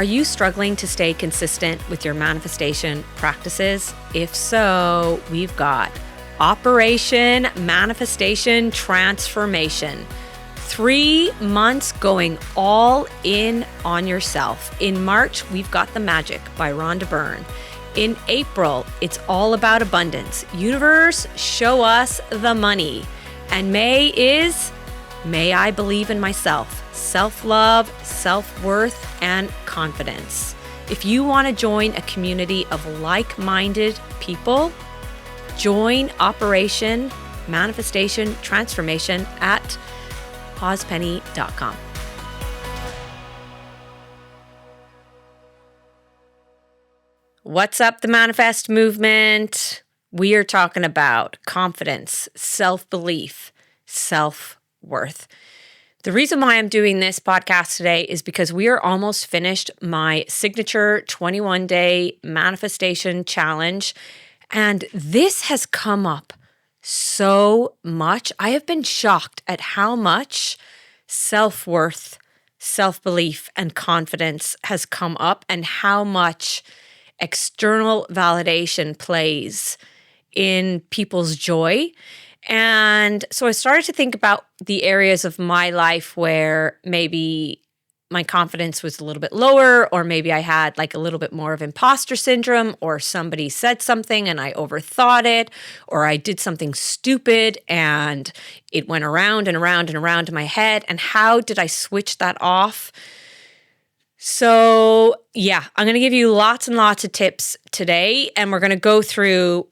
Are you struggling to stay consistent with your manifestation practices? If so, we've got Operation Manifestation Transformation. 3 months going all in on yourself. In March, we've got The Magic by Rhonda Byrne. In April, it's all about abundance. Universe, show us the money. And May is May I Believe in Myself. Self-love, self-worth, and confidence. If you want to join a community of like-minded people, join Operation Manifestation Transformation at pawspenny.com. What's up, the Manifest movement? We are talking about confidence, self-belief, self-worth. The reason why I'm doing this podcast today is because we are almost finished my signature 21-day manifestation challenge. And this has come up so much. I have been shocked at how much self-worth, self-belief, and confidence has come up and how much external validation plays in people's joy. And so I started to think about the areas of my life where maybe my confidence was a little bit lower, or maybe I had like a little bit more of imposter syndrome, or somebody said something and I overthought it, or I did something stupid and it went around and around and around in my head. And how did I switch that off? So yeah, I'm going to give you lots and lots of tips today, and we're going to go through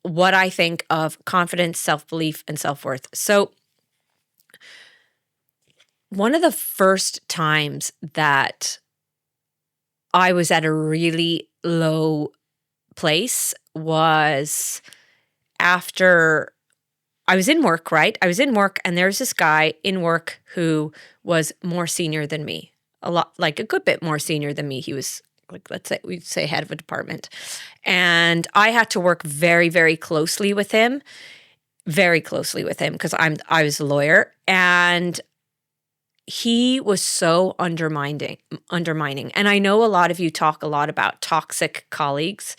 what I think of confidence, self-belief, and self-worth. So one of the first times that I was at a really low place was after I was in work, right? I was in work, and there's this guy in work who was more senior than me, a good bit more senior than me. He was like, we'd say head of a department. And I had to work very, very closely with him, because I was a lawyer, and he was so undermining. And I know a lot of you talk a lot about toxic colleagues,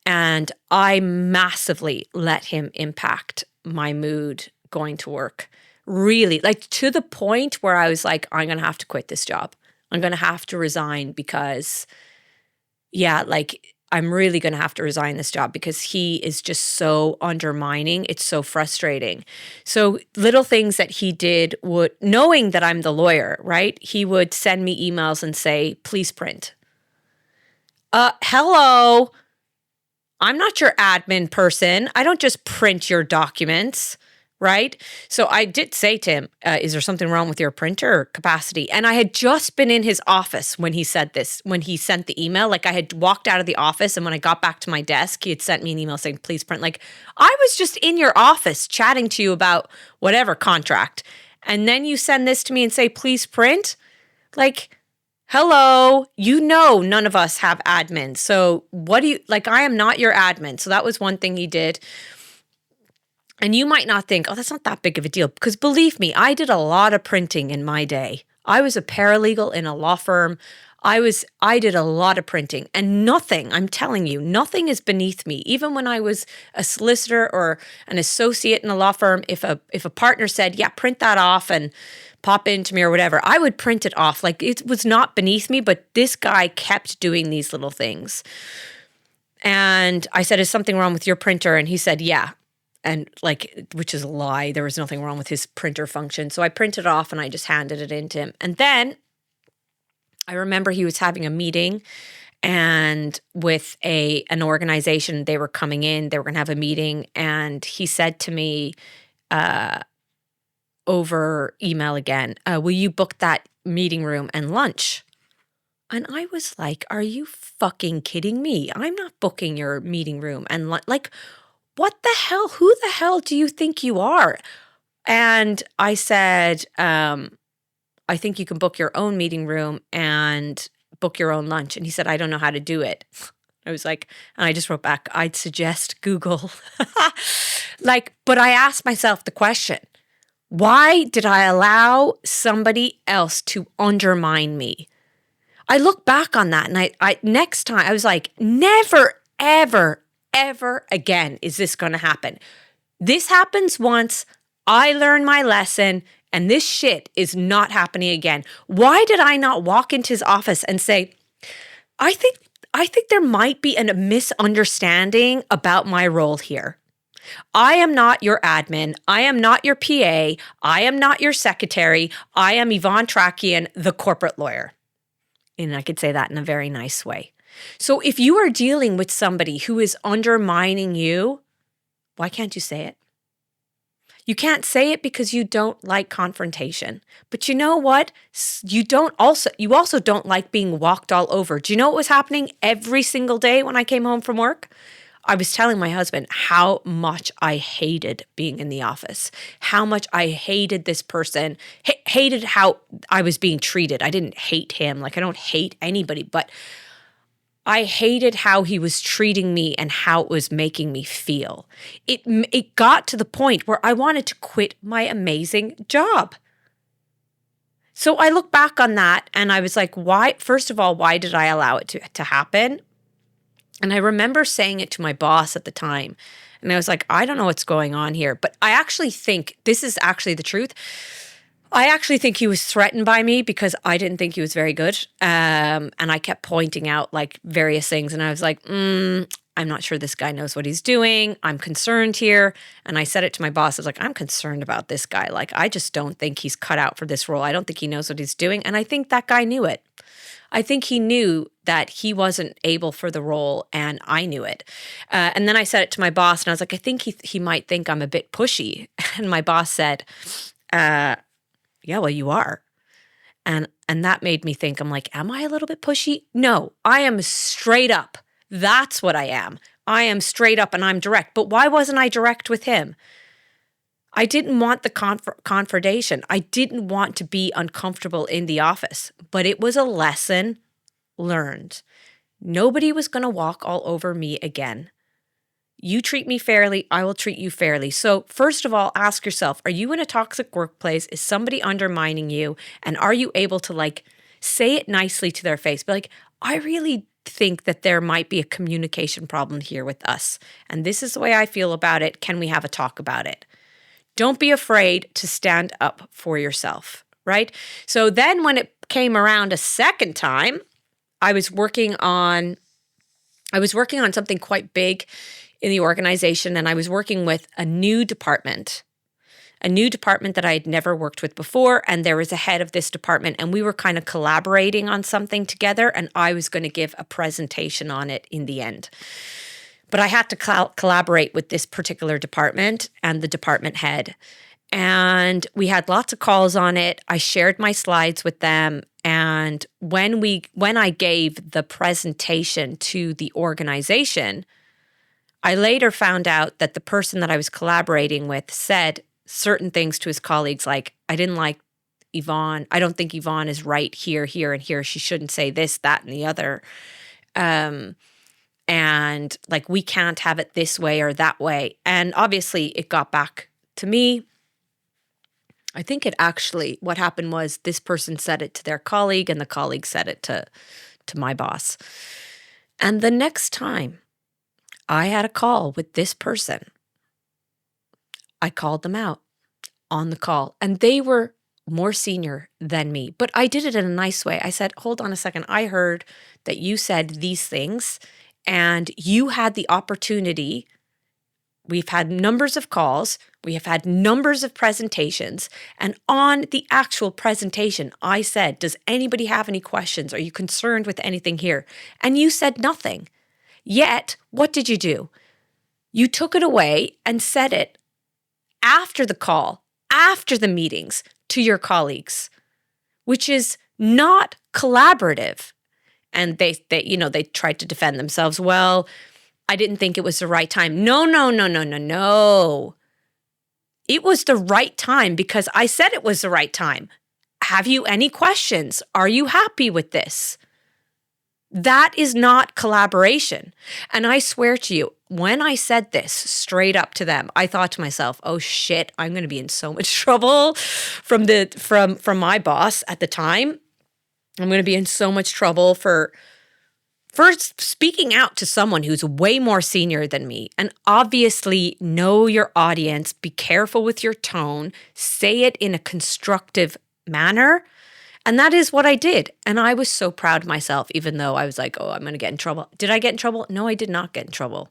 and I massively let him impact my mood going to work. Really, like to the point where I was like, I'm going to have to quit this job. I'm going to have to resign because, I'm really going to have to resign this job because he is just so undermining. It's so frustrating. So little things that he did knowing that I'm the lawyer, right? He would send me emails and say, please print. Hello, I'm not your admin person. I don't just print your documents. Right? So I did say to him, is there something wrong with your printer capacity? And I had just been in his office when he said this, when he sent the email. Like I had walked out of the office, and when I got back to my desk, he had sent me an email saying, please print. Like I was just in your office chatting to you about whatever contract. And then you send this to me and say, please print? Like, hello, none of us have admins. So I am not your admin. So that was one thing he did. And you might not think, oh, that's not that big of a deal. Because believe me, I did a lot of printing in my day. I was a paralegal in a law firm. I did a lot of printing, and nothing, I'm telling you, nothing is beneath me. Even when I was a solicitor or an associate in a law firm, if a partner said, yeah, print that off and pop into me or whatever, I would print it off. Like it was not beneath me, but this guy kept doing these little things. And I said, is something wrong with your printer? And he said, yeah. And which is a lie. There was nothing wrong with his printer function. So I printed it off and I just handed it in to him. And then I remember he was having a meeting, and with an organization, they were coming in, they were going to have a meeting. And he said to me over email again, will you book that meeting room and lunch? And I was like, are you fucking kidding me? I'm not booking your meeting room and what the hell? Who the hell do you think you are? And I said, I think you can book your own meeting room and book your own lunch. And he said, I don't know how to do it. I was like, and I just wrote back, I'd suggest Google. But I asked myself the question, why did I allow somebody else to undermine me? I look back on that and I next time I was like, never, ever, ever again is this going to happen. This happens once. I learned my lesson and this shit is not happening again. Why did I not walk into his office and say, I think there might be a misunderstanding about my role here. I am not your admin. I am not your PA. I am not your secretary. I am Yvonne Trakian, the corporate lawyer. And I could say that in a very nice way. So if you are dealing with somebody who is undermining you, why can't you say it? You can't say it because you don't like confrontation. But you know what? You also don't like being walked all over. Do you know what was happening every single day when I came home from work? I was telling my husband how much I hated being in the office, how much I hated this person, hated how I was being treated. I didn't hate him. Like, I don't hate anybody, but I hated how he was treating me and how it was making me feel. It got to the point where I wanted to quit my amazing job. So I look back on that and I was like, why? First of all, why did I allow it to happen? And I remember saying it to my boss at the time. And I was like, I don't know what's going on here. But I actually think this is actually the truth. I actually think he was threatened by me because I didn't think he was very good. And I kept pointing out like various things. And I was like, I'm not sure this guy knows what he's doing. I'm concerned here. And I said it to my boss. I was like, I'm concerned about this guy. Like, I just don't think he's cut out for this role. I don't think he knows what he's doing. And I think that guy knew it. I think he knew that he wasn't able for the role, and I knew it. And then I said it to my boss, and I was like, I think he might think I'm a bit pushy. And my boss said, yeah, well, you are. And that made me think, I'm like, am I a little bit pushy? No, I am straight up. That's what I am. I am straight up and I'm direct. But why wasn't I direct with him? I didn't want the confrontation. I didn't want to be uncomfortable in the office, but it was a lesson learned. Nobody was going to walk all over me again. You treat me fairly, I will treat you fairly. So first of all, ask yourself, are you in a toxic workplace? Is somebody undermining you? And are you able to like say it nicely to their face? Be like, I really think that there might be a communication problem here with us. And this is the way I feel about it. Can we have a talk about it? Don't be afraid to stand up for yourself, right? So then when it came around a second time, I was working on something quite big in the organization, and I was working with a new department that I had never worked with before, and there was a head of this department, and we were kind of collaborating on something together, and I was going to give a presentation on it in the end. But I had to collaborate with this particular department and the department head. And we had lots of calls on it. I shared my slides with them. And when I gave the presentation to the organization, I later found out that the person that I was collaborating with said certain things to his colleagues, like, I didn't like Yvonne. I don't think Yvonne is right here, here, and here. She shouldn't say this, that, and the other. And like, we can't have it this way or that way. And obviously it got back to me. I think what happened was this person said it to their colleague and the colleague said it to my boss. And the next time I had a call with this person, I called them out on the call, and they were more senior than me, but I did it in a nice way. I said, hold on a second. I heard that you said these things and you had the opportunity. We've had numbers of calls. We have had numbers of presentations. And on the actual presentation, I said, does anybody have any questions? Are you concerned with anything here? And you said nothing. Yet, what did you do? You took it away and said it after the call, after the meetings to your colleagues, which is not collaborative. And they tried to defend themselves. Well, I didn't think it was the right time. No. It was the right time because I said it was the right time. Have you any questions? Are you happy with this? That is not collaboration. And I swear to you, when I said this straight up to them, I thought to myself, oh shit, I'm going to be in so much trouble from my boss at the time. I'm going to be in so much trouble for first speaking out to someone who's way more senior than me. And obviously know your audience, be careful with your tone, say it in a constructive manner. And that is what I did. And I was so proud of myself, even though I was like, oh, I'm going to get in trouble. Did I get in trouble? No, I did not get in trouble.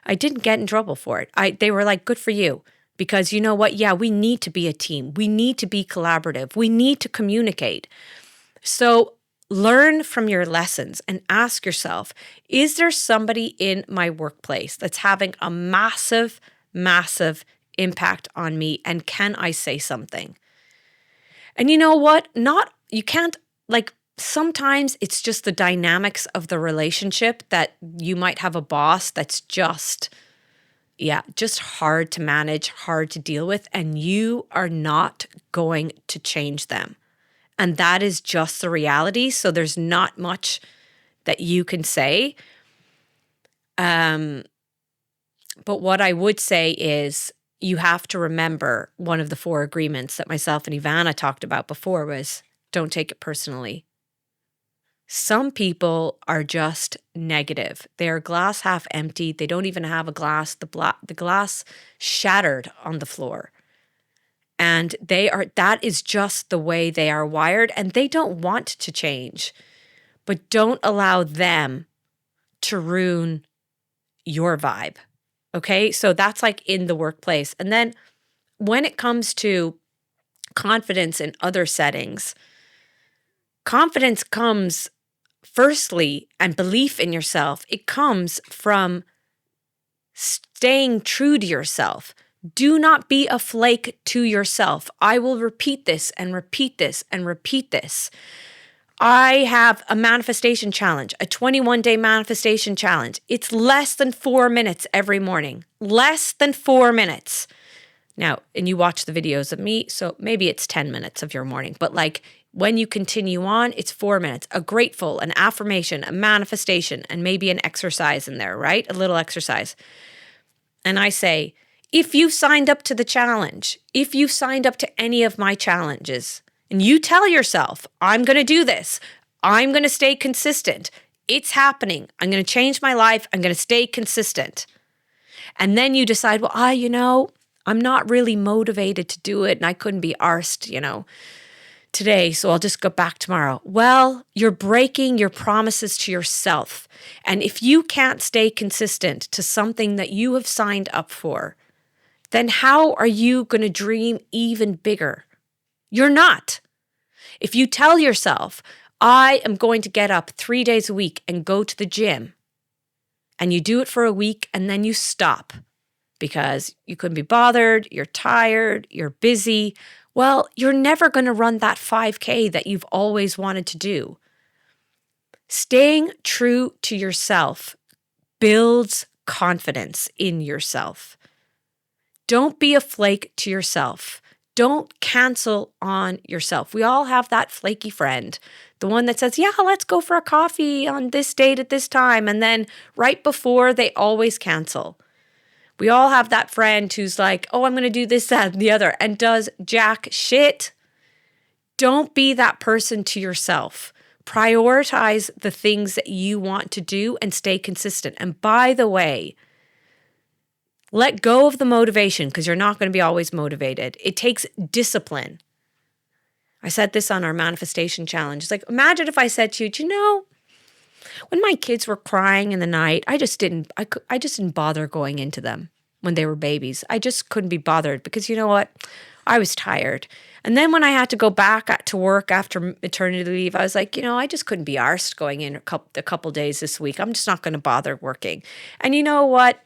I didn't get in trouble for it. They were like, good for you. Because you know what? Yeah, we need to be a team. We need to be collaborative. We need to communicate. So learn from your lessons and ask yourself, is there somebody in my workplace that's having a massive, massive impact on me? And can I say something? And you know what? You can't, sometimes it's just the dynamics of the relationship that you might have a boss that's just hard to manage, hard to deal with, and you are not going to change them. And that is just the reality. So there's not much that you can say. But what I would say is you have to remember one of the 4 agreements that myself and Ivana talked about before was don't take it personally. Some people are just negative. They're glass half empty. They don't even have a glass. The glass shattered on the floor. And that is just the way they are wired, and they don't want to change. But don't allow them to ruin your vibe. Okay? So that's in the workplace. And then when it comes to confidence in other settings, confidence comes firstly, and belief in yourself, it comes from staying true to yourself. Do not be a flake to yourself. I will repeat this and repeat this and repeat this. I have a manifestation challenge, a 21-day manifestation challenge. It's less than 4 minutes every morning. Less than 4 minutes. Now, and you watch the videos of me, so maybe it's 10 minutes of your morning. But when you continue on, it's 4 minutes. A grateful, an affirmation, a manifestation, and maybe an exercise in there, right? A little exercise. And I say, if you signed up to the challenge, if you signed up to any of my challenges, and you tell yourself, I'm going to do this, I'm going to stay consistent, it's happening, I'm going to change my life, I'm going to stay consistent. And then you decide, well, I'm not really motivated to do it, and I couldn't be arsed, today, so I'll just go back tomorrow. Well, you're breaking your promises to yourself. And if you can't stay consistent to something that you have signed up for, then how are you going to dream even bigger? You're not. If you tell yourself, I am going to get up 3 days a week and go to the gym, and you do it for a week and then you stop because you couldn't be bothered, you're tired, you're busy, well, you're never going to run that 5K that you've always wanted to do. Staying true to yourself builds confidence in yourself. Don't be a flake to yourself. Don't cancel on yourself. We all have that flaky friend, the one that says, yeah, let's go for a coffee on this date at this time. And then right before, they always cancel. We all have that friend who's like, oh, I'm going to do this, that, and the other, and does jack shit. Don't be that person to yourself. Prioritize the things that you want to do and stay consistent. And by the way, let go of the motivation because you're not going to be always motivated. It takes discipline. I said this on our manifestation challenge. It's imagine if I said to you, when my kids were crying in the night, I just didn't bother going into them when they were babies. I just couldn't be bothered because you know what? I was tired. And then when I had to go back to work after maternity leave, I was like, I just couldn't be arsed going in a couple days this week. I'm just not going to bother working. And you know what?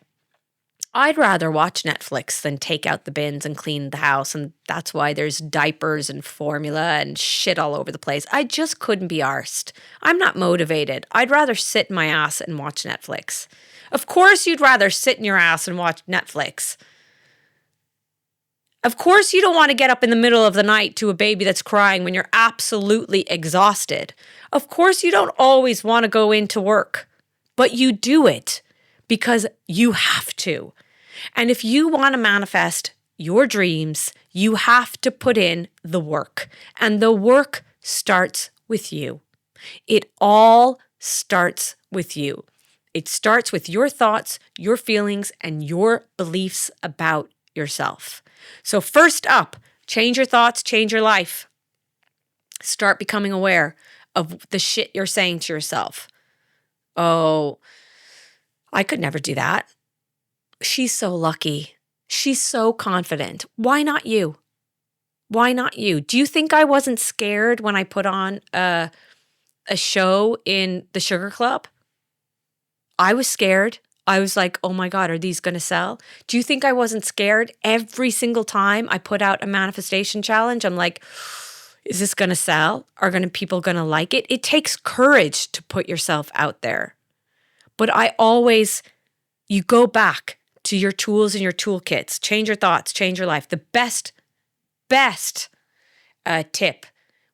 I'd rather watch Netflix than take out the bins and clean the house. And that's why there's diapers and formula and shit all over the place. I just couldn't be arsed. I'm not motivated. I'd rather sit in my ass and watch Netflix. Of course you'd rather sit in your ass and watch Netflix. Of course you don't want to get up in the middle of the night to a baby that's crying when you're absolutely exhausted. Of course you don't always want to go into work, but you do it because you have to. And if you want to manifest your dreams, you have to put in the work. And the work starts with you. It all starts with you. It starts with your thoughts, your feelings, and your beliefs about yourself. So first up, change your thoughts, change your life. Start becoming aware of the shit you're saying to yourself. Oh, I could never do that. She's so lucky. She's so confident. Why not you? Why not you? Do you think I wasn't scared when I put on a show in the Sugar Club? I was scared. I was like, oh my God, are these going to sell? Do you think I wasn't scared every single time I put out a manifestation challenge? I'm like, is this going to sell? Are people going to like it? It takes courage to put yourself out there. But you go back to your tools and your toolkits. Change your thoughts, change your life. The best tip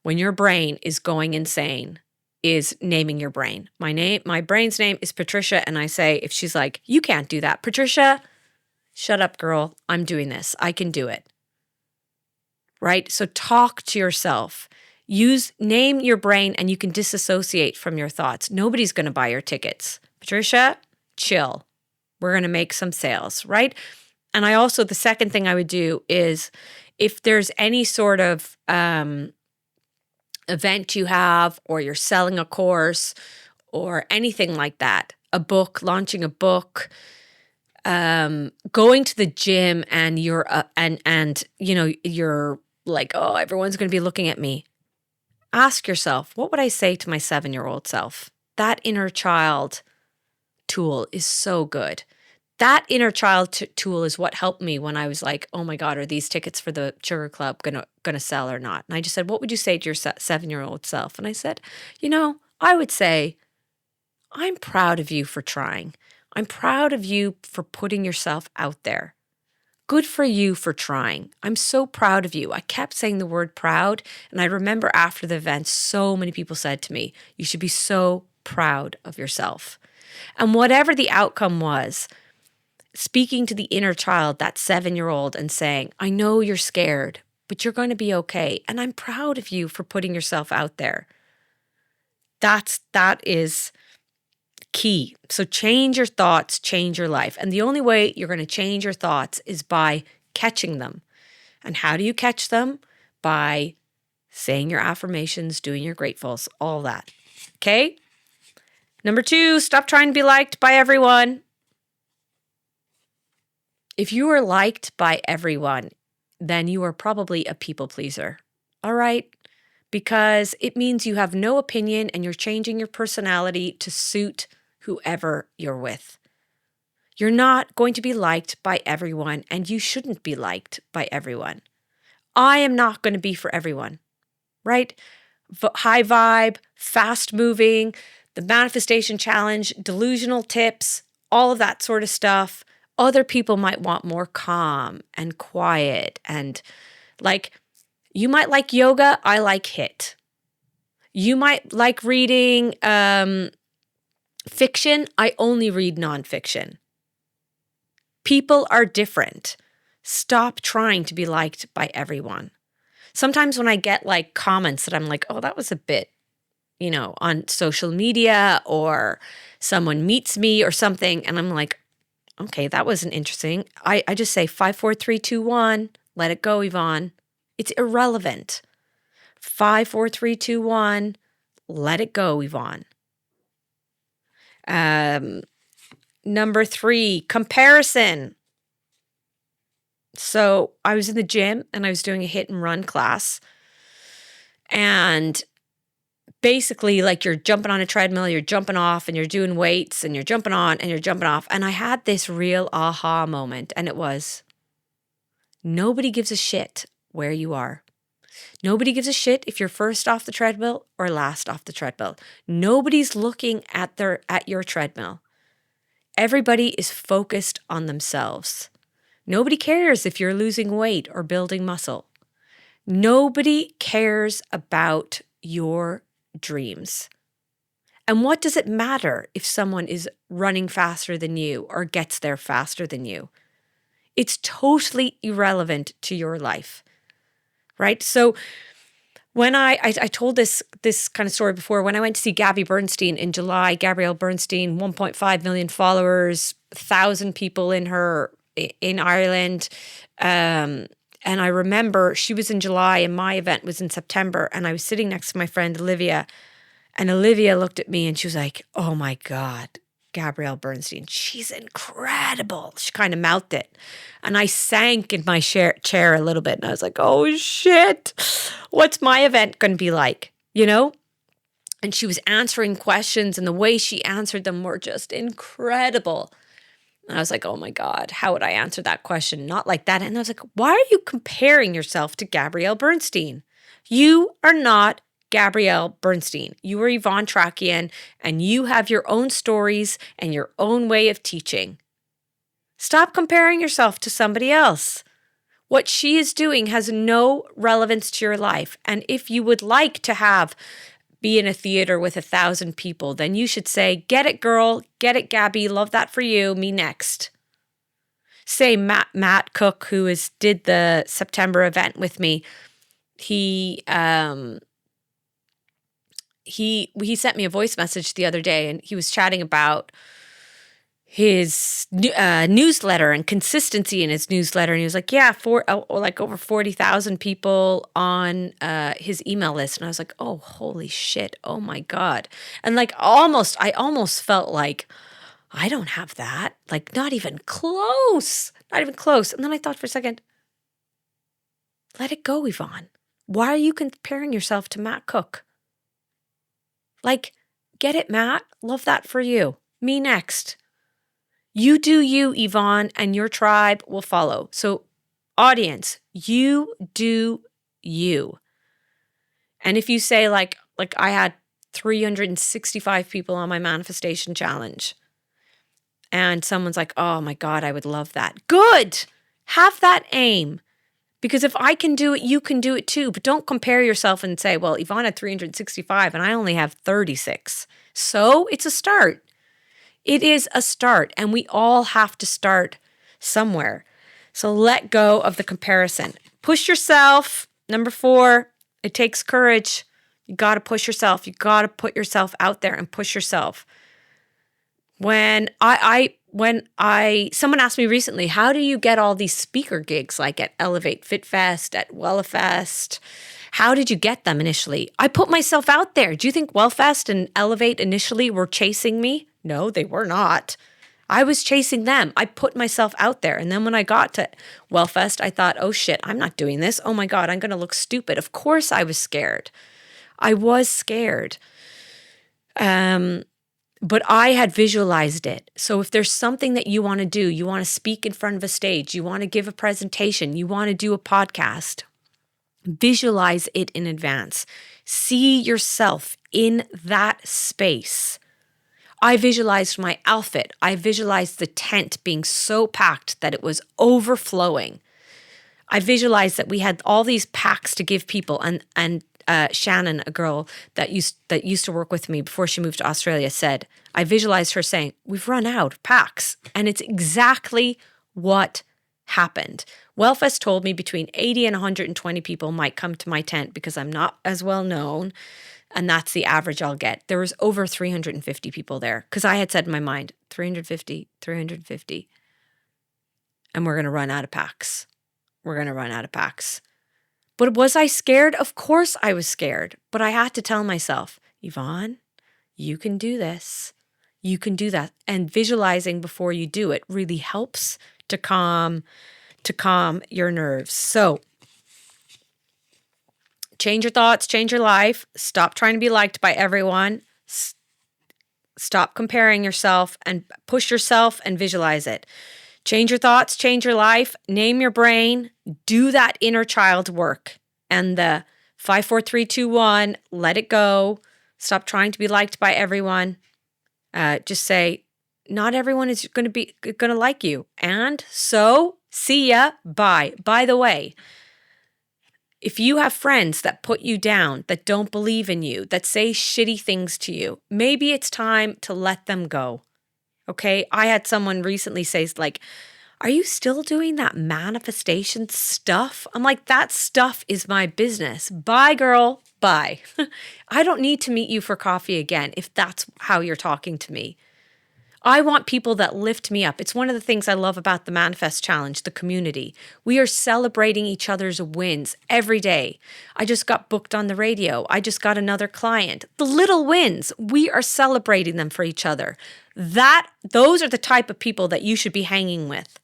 when your brain is going insane is naming your brain. My brain's name is Patricia, and I say, if she's like, you can't do that, Patricia, shut up, girl. I'm doing this. I can do it. Right? So talk to yourself. Name your brain, and you can disassociate from your thoughts. Nobody's going to buy your tickets. Patricia, chill. We're going to make some sales, right? And the second thing I would do is if there's any sort of event you have, or you're selling a course or anything like that, launching a book, going to the gym, and you're like, oh, everyone's going to be looking at me. Ask yourself, what would I say to my 7-year-old self? That inner child tool is so good. That inner child tool is what helped me when I was like, oh my God, are these tickets for the Sugar Club gonna sell or not? And I just said, what would you say to your 7-year-old self? And I said, I would say, I'm proud of you for trying. I'm proud of you for putting yourself out there. Good for you for trying. I'm so proud of you. I kept saying the word proud. And I remember after the event, so many people said to me, you should be so proud of yourself. And whatever the outcome was, speaking to the inner child, that 7-year-old, and saying, I know you're scared, but you're going to be okay. And I'm proud of you for putting yourself out there. That is key. So change your thoughts, change your life. And the only way you're going to change your thoughts is by catching them. And how do you catch them? By saying your affirmations, doing your gratefuls, all that. Okay? Number 2, stop trying to be liked by everyone. If you are liked by everyone, then you are probably a people pleaser. All right? Because it means you have no opinion and you're changing your personality to suit whoever you're with. You're not going to be liked by everyone, and you shouldn't be liked by everyone. I am not going to be for everyone, right? High vibe, fast moving, the manifestation challenge, delusional tips, all of that sort of stuff. Other people might want more calm and quiet, and you might like yoga. I like HIIT. You might like reading fiction. I only read nonfiction. People are different. Stop trying to be liked by everyone. Sometimes when I get comments that I'm like, oh, that was a bit, on social media, or someone meets me or something, and I'm like, okay, that wasn't interesting. I just say 5, 4, 3, 2, 1. Let it go, Yvonne. It's irrelevant. 5, 4, 3, 2, 1. Let it go, Yvonne. Number 3, comparison. So I was in the gym and I was doing a hit and run class. And basically, you're jumping on a treadmill, you're jumping off, and you're doing weights, and you're jumping on and you're jumping off. And I had this real aha moment, and it was, nobody gives a shit where you are. Nobody gives a shit if you're first off the treadmill or last off the treadmill. Nobody's looking at your treadmill. Everybody is focused on themselves. Nobody cares if you're losing weight or building muscle. Nobody cares about your dreams. And what does it matter if someone is running faster than you or gets there faster than you? It's totally irrelevant to your life, right? So When I told this kind of story before, when I went to see Gabby Bernstein in July, Gabrielle Bernstein, 1.5 million followers, 1,000 people in Ireland. And I remember she was in July and my event was in September, and I was sitting next to my friend Olivia, and Olivia looked at me and she was like, "Oh my God, Gabrielle Bernstein, she's incredible." She kind of mouthed it. And I sank in my chair a little bit, and I was like, "Oh shit, what's my event going to be like?" And she was answering questions, and the way she answered them were just incredible. And I was like, "Oh my God, how would I answer that question? Not like that." And I was like, "Why are you comparing yourself to Gabrielle Bernstein? You are not Gabrielle Bernstein. You are Yvonne Trakian, and you have your own stories and your own way of teaching. Stop comparing yourself to somebody else. What she is doing has no relevance to your life. And if you would like to be in a theater with 1,000 people, then you should say, 'Get it, girl. Get it, Gabby. Love that for you. Me next.'" Say Matt Cook, who did the September event with me, he sent me a voice message the other day, and he was chatting about his newsletter and consistency in his newsletter. And he was like, "Yeah, like over 40,000 people on his email list." And I was like, "Oh, holy shit. Oh my God." And like I almost felt like I don't have that. Like not even close. Not even close. And then I thought for a second, let it go, Yvonne. Why are you comparing yourself to Matt Cook? Like, get it, Matt. Love that for you. Me next. You do you, Yvonne, and your tribe will follow. So, audience, you do you. And if you say like I had 365 people on my manifestation challenge, and someone's like, "Oh my God, I would love that." Good. Have that aim. Because if I can do it, you can do it too. But don't compare yourself and say, "Well, Yvonne had 365 and I only have 36. So it's a start. It is a start, and we all have to start somewhere. So let go of the comparison. Push yourself. Number 4, it takes courage. You got to push yourself. You got to put yourself out there and push yourself. When someone asked me recently, "How do you get all these speaker gigs like at Elevate Fit Fest, at Wellafest? How did you get them initially?" I put myself out there. Do you think Wellfest and Elevate initially were chasing me? No, they were not. I was chasing them. I put myself out there. And then when I got to Wellfest, I thought, "Oh shit, I'm not doing this. Oh my God, I'm going to look stupid." Of course I was scared. I was scared. But I had visualized it. So if there's something that you want to do, you want to speak in front of a stage, you want to give a presentation, you want to do a podcast, visualize it in advance. See yourself in that space. I visualized my outfit. I visualized the tent being so packed that it was overflowing. I visualized that we had all these packs to give people, and Shannon, a girl that used to work with me before she moved to Australia, said, I visualized her saying, "We've run out of packs." And it's exactly what happened. Wellfest told me between 80 and 120 people might come to my tent because I'm not as well known, and that's the average I'll get. There was over 350 people there because I had said in my mind, 350, and we're going to run out of packs. We're going to run out of packs. But was I scared? Of course I was scared. But I had to tell myself, "Yvonne, you can do this. You can do that." And visualizing before you do it really helps to calm your nerves. So change your thoughts, change your life. Stop trying to be liked by everyone. Stop comparing yourself and push yourself and visualize it. Change your thoughts, change your life, name your brain, do that inner child work. And the 5, 4, 3, 2, 1, let it go. Stop trying to be liked by everyone. Just say, not everyone is going to like you. And so, see ya, bye. By the way, if you have friends that put you down, that don't believe in you, that say shitty things to you, maybe it's time to let them go. Okay? I had someone recently say, like, Are you still doing that manifestation stuff? I'm like, that stuff is my business. Bye, girl. Bye. I don't need to meet you for coffee again if that's how you're talking to me. I want people that lift me up. It's one of the things I love about the Manifest Challenge, the community. We are celebrating each other's wins every day. I just got booked on the radio. I just got another client. The little wins, we are celebrating them for each other. Those are the type of people that you should be hanging with.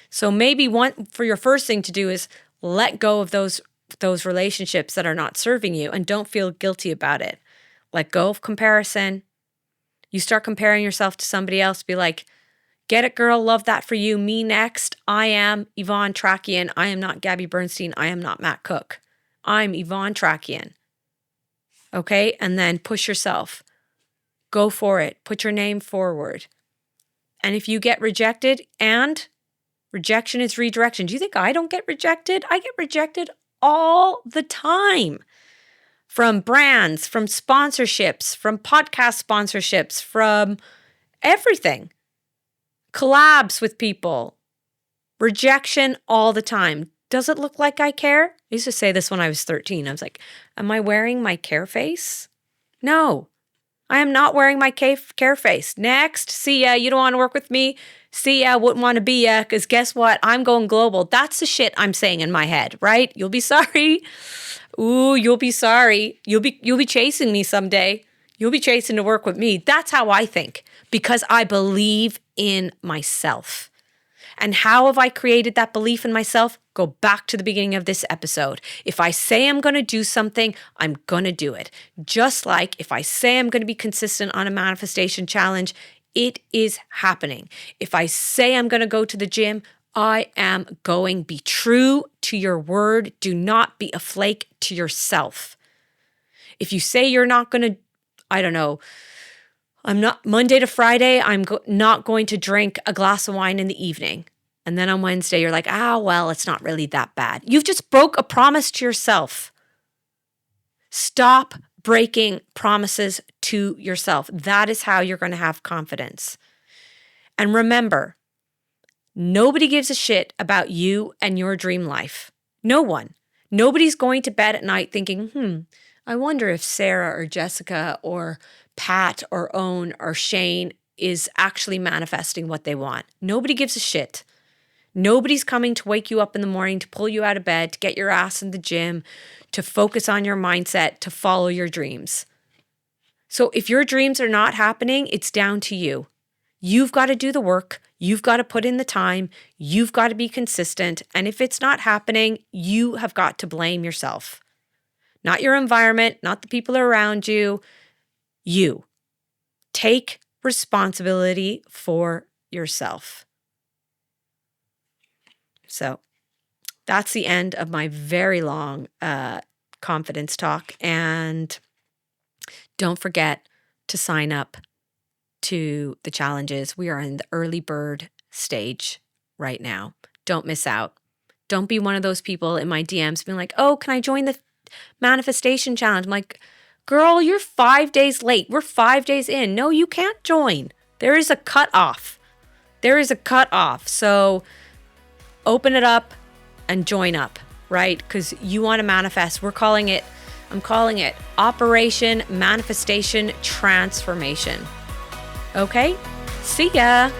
So maybe one for your first thing to do is let go of those relationships that are not serving you and don't feel guilty about it. Let go of comparison. You start comparing yourself to somebody else, be like, get it, girl, love that for you. Me next. I am Yvonne Trakian. I am not Gabby Bernstein. I am not Matt Cook. I'm Yvonne Trakian. Okay? And then push yourself. Go for it. Put your name forward. And if you get rejected, and rejection is redirection. Do you think I don't get rejected? I get rejected all the time. From brands, from sponsorships, from podcast sponsorships, from everything. Collabs with people. Rejection all the time. Does it look like I care? I used to say this when I was 13. I was like, am I wearing my care face? No, I am not wearing my care face. Next, see ya, you don't want to work with me. See ya, wouldn't want to be ya, because guess what? I'm going global. That's the shit I'm saying in my head, right? You'll be sorry. Ooh, you'll be sorry. You'll be chasing me someday. You'll be chasing to work with me. That's how I think, because I believe in myself. And how have I created that belief in myself? Go back to the beginning of this episode. If I say I'm going to do something, I'm going to do it. Just like if I say I'm going to be consistent on a manifestation challenge, it is happening. If I say I'm going to go to the gym, I am going. Be true to your word. Do not be a flake to yourself. If you say you're not going to, I don't know, I'm not, Monday to Friday, I'm not going to drink a glass of wine in the evening. And then on Wednesday, you're like, well, it's not really that bad. You've just broke a promise to yourself. Stop breaking promises to yourself. That is how you're going to have confidence. And remember, nobody gives a shit about you and your dream life. No one. Nobody's going to bed at night thinking, I wonder if Sarah or Jessica or Pat or Owen or Shane is actually manifesting what they want. Nobody gives a shit. Nobody's coming to wake you up in the morning, to pull you out of bed, to get your ass in the gym, to focus on your mindset, to follow your dreams. So if your dreams are not happening, it's down to you. You've got to do the work. You've got to put in the time. You've got to be consistent. And if it's not happening, you have got to blame yourself. Not your environment, not the people around you. You. Take responsibility for yourself. So that's the end of my very long confidence talk. And don't forget to sign up to the challenges. We are in the early bird stage right now. Don't miss out. Don't be one of those people in my DMs being like, oh, can I join the manifestation challenge? I'm like, girl, you're 5 days late. We're 5 days in. No, you can't join. There is a cutoff. So open it up and join up, right? Because you want to manifest. I'm calling it Operation Manifestation Transformation. Okay? See ya.